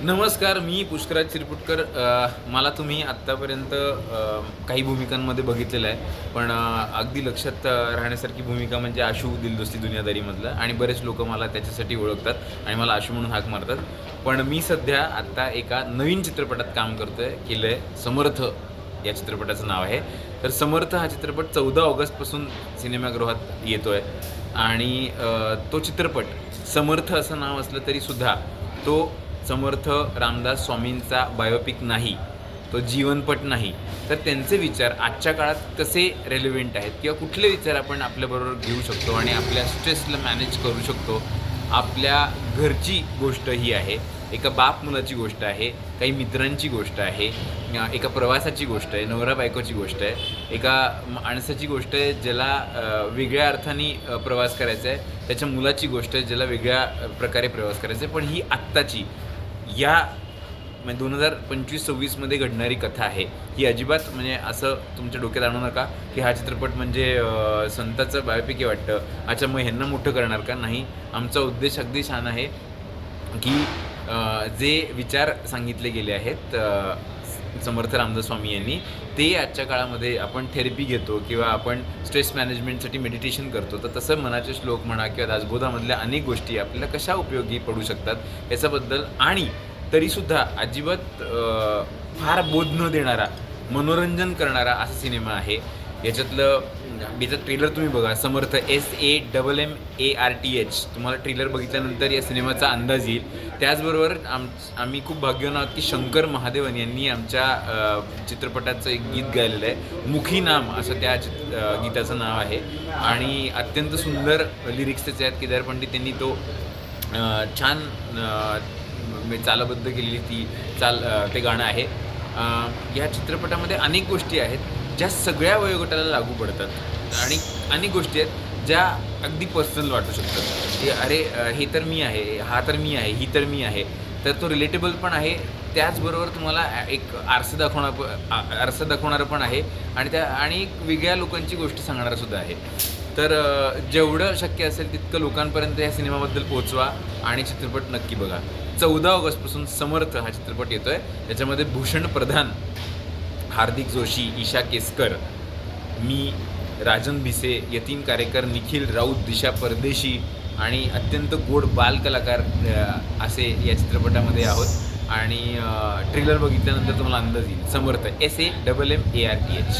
नमस्कार, मी पुष्कराज चिरपुटकर. मला तुम्ही आत्तापर्यंत काही भूमिकांमध्ये बघितलेलं आहे, पण अगदी लक्षात राहण्यासारखी भूमिका म्हणजे आशू दिल दोस्ती दुनियादारीमधला, आणि बरेच लोक मला त्याच्यासाठी ओळखतात आणि मला आशू म्हणून हाक मारतात. पण मी सध्या आत्ता एका नवीन चित्रपटात काम केलं आहे. समर्थ या चित्रपटाचं नाव आहे. तर समर्थ हा चित्रपट 14 ऑगस्टपासून सिनेमागृहात येतो आहे आणि तो चित्रपट समर्थ असं नाव असलं तरीसुद्धा तो समर्थ रामदास स्वामींचा बायोपिक नाही, तो जीवनपट नाही. तर त्यांचे विचार आजच्या काळात कसे रेलेव्हेंट आहेत किंवा कुठले विचार आपण आपल्याबरोबर घेऊ शकतो आणि आपल्या स्ट्रेसला मॅनेज करू शकतो. आपल्या घरची गोष्ट ही आहे, एका बाप मुलाची गोष्ट आहे, काही मित्रांची गोष्ट आहे, एका प्रवासाची गोष्ट आहे, नवरा बायकोची गोष्ट आहे, एका माणसाची गोष्ट आहे ज्याला वेगळ्या अर्थाने प्रवास करायचा आहे, त्याच्या मुलाची गोष्ट आहे ज्याला वेगळ्या प्रकारे प्रवास करायचा आहे. पण ही आत्ताची या म्हणजे 2025-26 मध्ये घडणारी कथा आहे. ही अजिबात म्हणजे असं तुमच्या डोक्यात आणू नका की हा चित्रपट म्हणजे संताचं बायोपिक आहे वाटतं, अच्छा मग ह्यांना मोठं करणार का. नाही, आमचा उद्देश अगदी छान आहे की जे विचार सांगितले गेले आहेत समर्थ रामदास स्वामी यांनी, ते आजच्या काळामध्ये आपण थेरपी घेतो किंवा आपण स्ट्रेस मॅनेजमेंटसाठी मेडिटेशन करतो, तर तसं मनाचे श्लोक म्हणा किंवा दासबोधामधल्या अनेक गोष्टी आपल्याला कशा उपयोगी पडू शकतात याच्याबद्दल, आणि तरीसुद्धा अजिबात फार बोध न देणारा, मनोरंजन करणारा असा सिनेमा आहे. याच्यातलं ट्रेलर तुम्ही बघा, समर्थ SAMMARTH. तुम्हाला ट्रेलर बघितल्यानंतर या सिनेमाचा अंदाज येईल. त्याचबरोबर आम्ही खूप भाग्यवान आहोत की शंकर महादेवन यांनी आमच्या चित्रपटाचं एक गीत गायलेलं आहे. मुखी नाम असं त्या गीताचं नाव आहे आणि अत्यंत सुंदर लिरिक्स त्याचे आहेत. केदार पंडित यांनी तो छान चालबद्ध केलेली ते गाणं आहे. या चित्रपटामध्ये अनेक गोष्टी आहेत ज्या सगळ्या वयोगटाला लागू पडतात आणि अनेक गोष्टी आहेत ज्या अगदी पर्सनल वाटू शकतात की अरे हे तर मी आहे, हा तर मी आहे, ही तर मी आहे. तर तो रिलेटेबल पण आहे, त्याचबरोबर तुम्हाला एक आरसा दाखवणारं पण आहे आणि एक वेगळ्या लोकांची गोष्ट सांगणारंसुद्धा आहे. तर जेवढं शक्य असेल तितकं लोकांपर्यंत या सिनेमाबद्दल पोहोचवा आणि चित्रपट नक्की बघा. 14 ऑगस्टपासून समर्थ हा चित्रपट येतो आहे. त्याच्यामध्ये भूषण प्रधान, हार्दिक जोशी, ईशा केसकर, मी, राजन भिसे, यतीन कारेकर, निखिल राऊत, दिशा परदेशी आणि अत्यंत गोड बालकलाकार असे या चित्रपटामध्ये आहोत. आणि ट्रेलर बघितल्यानंतर तुम्हाला अंदाज येईल. समर्थ SAMMARTH.